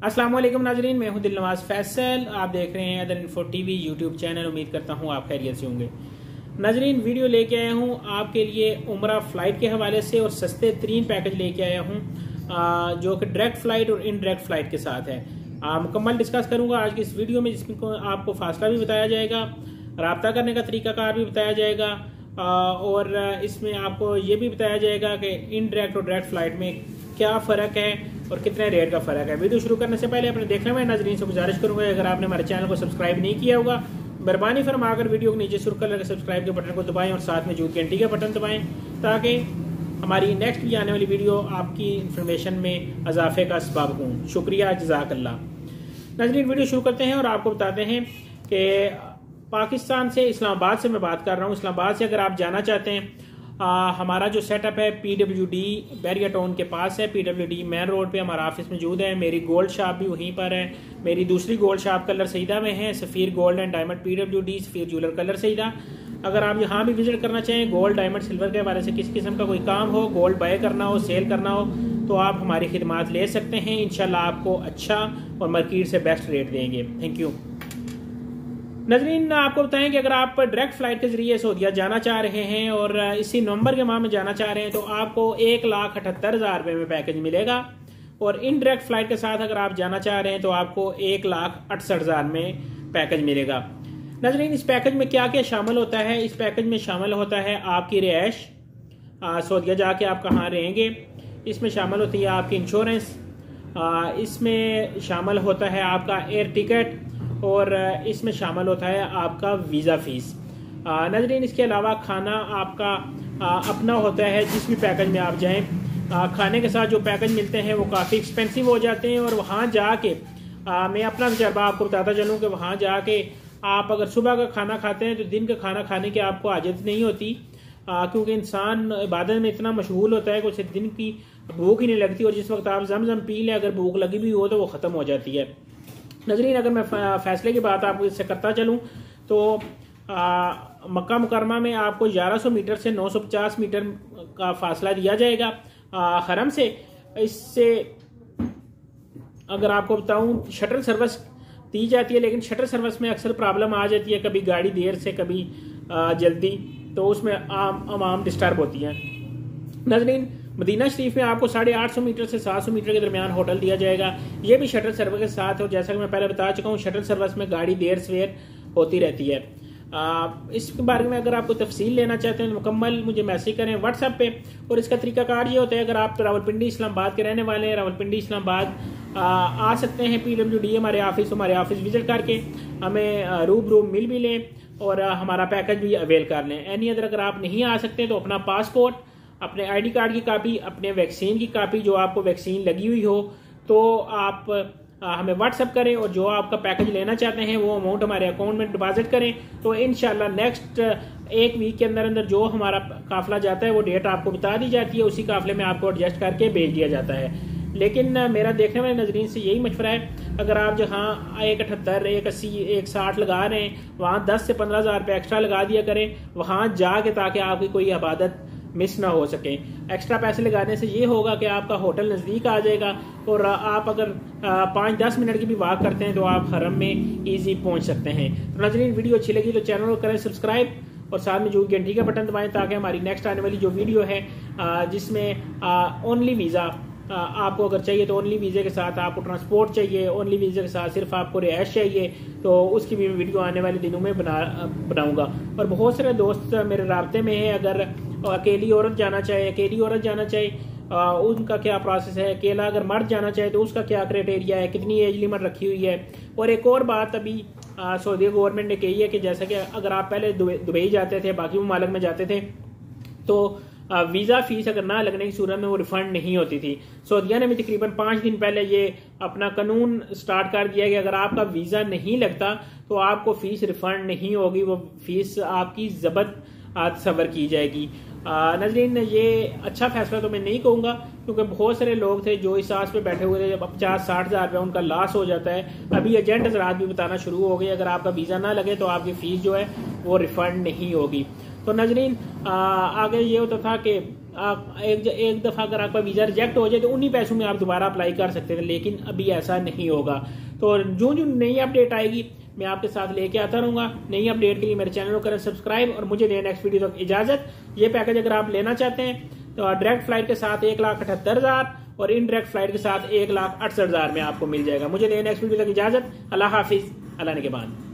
अस्सलाम वालेकुम नाजरीन, मैं हूं दिलनवाज फैसल। आप देख रहे हैं other info TV YouTube channel. उम्मीद करता हूं आप खैरियत से होंगे। नाजरीन, वीडियो लेके आया हूं आपके लिए उम्रा फ़्लाइट के हवाले से और सस्ते तरीन पैकेज लेके आया हूं जो कि डायरेक्ट फ़्लाइट और इनडायरेक्ट फ़्लाइट के साथ है। मुकम्मल डिस्कस करूंगा आज की इस वीडियो में, जिसमें आपको फासला भी बताया जाएगा, रब्ता करने का तरीकाकार भी बताया जाएगा और इसमें आपको ये भी बताया जाएगा कि इनडायरेक्ट और डायरेक्ट फ़्लाइट में क्या फ़र्क है और कितने रेट का फ़र्क है। वीडियो शुरू करने से पहले अपने देखने में नाजरीन से गुजारिश करूंगा, अगर आपने हमारे चैनल को सब्सक्राइब नहीं किया होगा, मेहरबानी फरमाकर वीडियो को नीचे सुर्ख कलर के सब्सक्राइब के बटन को दबाएं और साथ में जो घंटी का बटन दबाएं, ताकि हमारी नेक्स्ट भी आने वाली वीडियो आपकी इन्फॉर्मेशन में इजाफे का सबब हो। शुक्रिया, जज़ाकल्लाह। नाजरीन, वीडियो शुरू करते हैं और आपको बताते हैं कि पाकिस्तान से, इस्लामाबाद से मैं बात कर रहा हूँ। इस्लामाबाद से अगर आप जाना चाहते हैं, हमारा जो सेटअप है PWD बैरिया टाउन के पास है। PWD मेन रोड पे हमारा ऑफिस मौजूद है। मेरी गोल्ड शॉप भी वहीं पर है। मेरी दूसरी गोल्ड शॉप कलर सईदा में है, Safeer gold and diamond PWD Safeer jeweller colour Saida. अगर आप यहाँ भी विजिट करना चाहें, गोल्ड डायमंड सिल्वर के हवाले से किसी किस्म का कोई काम हो, गोल्ड बाय करना हो, सेल करना हो, तो आप हमारी खिदमात ले सकते हैं। इंशाल्लाह आपको अच्छा और मार्केट से बेस्ट रेट देंगे। Thank you. नजरीन, आपको बताएं कि अगर आप डायरेक्ट फ्लाइट के जरिए सऊदीया जाना चाह रहे हैं और इसी नवंबर के माह में जाना चाह रहे हैं, तो आपको 1,78,000 रुपये में पैकेज मिलेगा। और इनडायरेक्ट फ्लाइट के साथ अगर आप जाना चाह रहे हैं तो आपको 1,68,000 में पैकेज मिलेगा। नजरीन, इस पैकेज में क्या क्या शामिल होता है? इस पैकेज में शामिल होता है आपकी रिहाइश, सऊदीया जाके आप कहाँ रहेंगे, इसमें शामिल होती है आपकी इंश्योरेंस, इसमें शामिल होता है आपका एयर टिकट और इसमें शामिल होता है आपका वीज़ा फीस। नजरीन, इसके अलावा खाना आपका अपना होता है जिस भी पैकेज में आप जाएं। खाने के साथ जो पैकेज मिलते हैं वो काफ़ी एक्सपेंसिव हो जाते हैं और वहाँ जाके मैं अपना तजर्बा आपको बताता चलूँ कि वहाँ जाके आप अगर सुबह का खाना खाते हैं तो दिन का खाना खाने की आपको आदत नहीं होती, क्योंकि इंसान इबादत में इतना मशगूल होता है कि उसे दिन की भूख ही नहीं लगती, और जिस वक्त आप जमजम पी लें, अगर भूख लगी भी हो तो वो ख़त्म हो जाती है। नजरीन, अगर मैं फैसले की बात आपको इससे करता चलूँ तो मक्का मुकरमा में आपको 1100 मीटर से 950 मीटर का फासला दिया जाएगा हरम से। इससे अगर आपको बताऊं, शटल सर्विस दी जाती है, लेकिन शटल सर्विस में अक्सर प्रॉब्लम आ जाती है, कभी गाड़ी देर से, कभी जल्दी, तो उसमें आम डिस्टर्ब होती है। नजरीन, मदीना शरीफ में आपको 850 मीटर से 700 मीटर के दरमियान होटल दिया जाएगा। ये भी शटल सर्विस के साथ, और जैसा कि मैं पहले बता चुका हूँ, शटल सर्विस में गाड़ी देर सवेर होती रहती है। इसके बारे में अगर आपको तफसील लेना चाहते हैं तो मुकम्मल मुझे मैसेज करें व्हाट्सएप पे। और इसका तरीकाकार ये होता है, अगर आप रावलपिंडी इस्लामाबाद के रहने वाले हैं, रावलपिंडी इस्लामाबाद आ सकते हैं PWD हमारे ऑफिस विजिट करके हमें रूबरू मिल भी लें और हमारा पैकेज भी अवेल कर लें। एनी अदर अगर आप नहीं आ सकते तो अपना पासपोर्ट, अपने ID कार्ड की कापी, अपने वैक्सीन की कापी, जो आपको वैक्सीन लगी हुई हो, तो आप हमें व्हाट्सएप करें और जो आपका पैकेज लेना चाहते हैं वो अमाउंट हमारे अकाउंट में डिपॉजिट करें। तो इंशाल्लाह नेक्स्ट एक वीक के अंदर अंदर जो हमारा काफिला जाता है वो डेट आपको बता दी जाती है, उसी काफिले में आपको एडजस्ट करके भेज दिया जाता है। लेकिन मेरा देखने वाले नजरीन से यही मशवरा है, अगर आप जहाँ 1,78, 1,80, 1,60 लगा रहे हैं, वहाँ 10 से 15,000 रुपये एक्स्ट्रा लगा दिया करें वहाँ जाके, ताकि आपकी कोई इबादत मिस ना हो सके। एक्स्ट्रा पैसे लगाने से ये होगा कि आपका होटल नज़दीक आ जाएगा और आप अगर 5-10 मिनट की भी वॉक करते हैं तो आप हरम में इजी पहुंच सकते हैं। तो नजरीन, वीडियो अच्छी लगी तो चैनल को करें सब्सक्राइब और साथ में जो घंटी का बटन दबाएं, ताकि हमारी नेक्स्ट आने वाली जो वीडियो है जिसमें ओनली वीज़ा आपको अगर चाहिए, तो ओनली वीज़े के साथ आपको ट्रांसपोर्ट चाहिए, ओनली वीज़े के साथ सिर्फ आपको रिहाइश चाहिए, तो उसकी भी वीडियो आने वाले दिनों में बनाऊंगा। और बहुत सारे दोस्त मेरे राब्ते में हैं, अगर अकेली औरत जाना चाहे, उनका क्या प्रोसेस है, अकेला अगर मर्द जाना चाहे तो उसका क्या क्राइटेरिया है, कितनी एज लिमिट रखी हुई है। और एक और बात अभी सऊदी गवर्नमेंट ने कही है कि जैसा कि अगर आप पहले दुबई जाते थे, बाकी ममालिक में जाते थे, तो वीज़ा फीस अगर ना लगने की सूरत में वो रिफंड नहीं होती थी। सऊदीया ने भी तकरीबन 5 दिन पहले ये अपना कानून स्टार्ट कर दिया कि अगर आपका वीज़ा नहीं लगता तो आपको फीस रिफंड नहीं होगी, वो फीस आपकी जबत सबर की जाएगी। नजरीन, ये अच्छा फैसला तो मैं नहीं कहूँगा, क्योंकि बहुत सारे लोग थे जो इस आस पे बैठे हुए थे, जब 50-60 हज़ार रुपया उनका लॉस हो जाता है। अभी एजेंट हज़रात भी बताना शुरू हो गए, अगर आपका वीज़ा ना लगे तो आपकी फीस जो है वो रिफंड नहीं होगी। तो नजरीन, आगे ये होता था कि आप एक दफा अगर आपका वीजा रिजेक्ट हो जाए तो उन्हीं पैसों में आप दोबारा अप्लाई कर सकते थे, लेकिन अभी ऐसा नहीं होगा। तो जो जो नई अपडेट आएगी मैं आपके साथ लेके आता रहूंगा। नई अपडेट के लिए मेरे चैनल को करें सब्सक्राइब और मुझे नेक्स्ट वीडियो तक इजाजत। ये पैकेज अगर आप लेना चाहते हैं तो डायरेक्ट फ्लाइट के साथ 1,78,000 और इनडायरेक्ट फ्लाइट के साथ 1,68,000 में आपको मिल जाएगा। मुझे नेक्स्ट वीडियो तक इजाजत। अल्लाह हाफिज, अल्लाह ने के बाद।